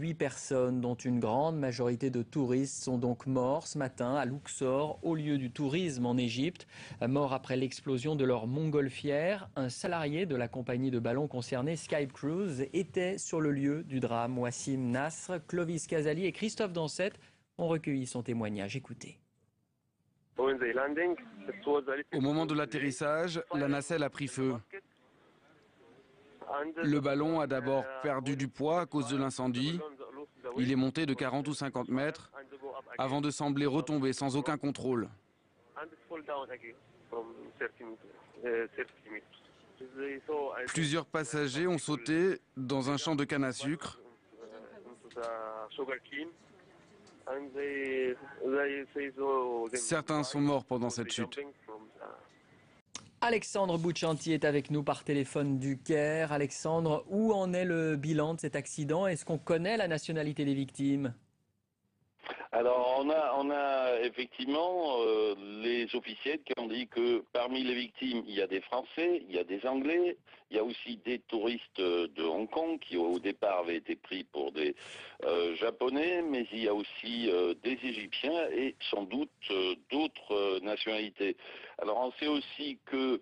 8 personnes, dont une grande majorité de touristes, sont donc morts ce matin à Luxor, au lieu du tourisme en Égypte. Morts après l'explosion de leur montgolfière. Un salarié de la compagnie de ballons concernée, Sky Cruise, était sur le lieu du drame. Wassim Nasr, Clovis Casali et Christophe Dansette ont recueilli son témoignage. Écoutez. Au moment de l'atterrissage, la nacelle a pris feu. Le ballon a d'abord perdu du poids à cause de l'incendie. Il est monté de 40 ou 50 mètres avant de sembler retomber sans aucun contrôle. Plusieurs passagers ont sauté dans un champ de canne à sucre. Certains sont morts pendant cette chute. Alexandre Bouchanti est avec nous par téléphone du Caire. Alexandre, où en est le bilan de cet accident? Est-ce qu'on connaît la nationalité des victimes? Alors, on a effectivement les officiels qui ont dit que parmi les victimes, il y a des Français, il y a des Anglais, il y a aussi des touristes de Hong Kong qui au départ avaient été pris pour des Japonais, mais il y a aussi des Égyptiens et sans doute d'autres nationalités. Alors, on sait aussi que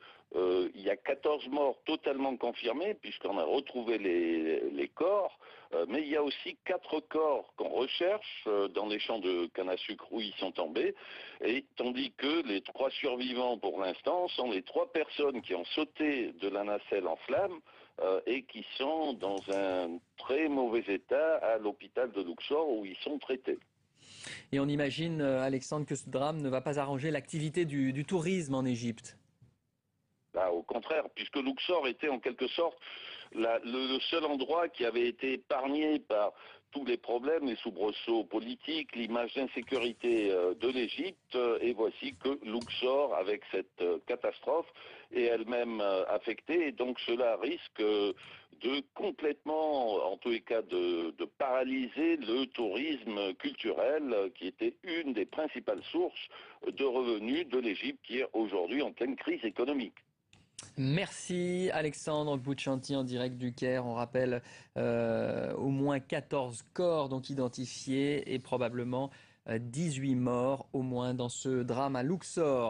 il y a 14 morts totalement confirmés, puisqu'on a retrouvé les corps, mais il y a aussi 4 corps qu'on recherche dans les champs de canne à sucre où ils sont tombés, et tandis que les 3 survivants pour l'instant sont les 3 personnes qui ont sauté de la nacelle en flammes et qui sont dans un très mauvais état à l'hôpital de Luxor où ils sont traités. Et on imagine, Alexandre, que ce drame ne va pas arranger l'activité du tourisme en Égypte. Bah, au contraire, puisque Luxor était en quelque sorte le seul endroit qui avait été épargné par tous les problèmes, les soubresauts politiques, l'image d'insécurité de l'Égypte, et voici que Luxor, avec cette catastrophe, est elle-même affectée, et donc cela risque de complètement, en tous les cas, de paralyser le tourisme culturel, qui était une des principales sources de revenus de l'Égypte, qui est aujourd'hui en pleine crise économique. Merci Alexandre Bouchanti en direct du Caire. On rappelle au moins 14 corps donc identifiés et probablement 18 morts au moins dans ce drame à Luxor.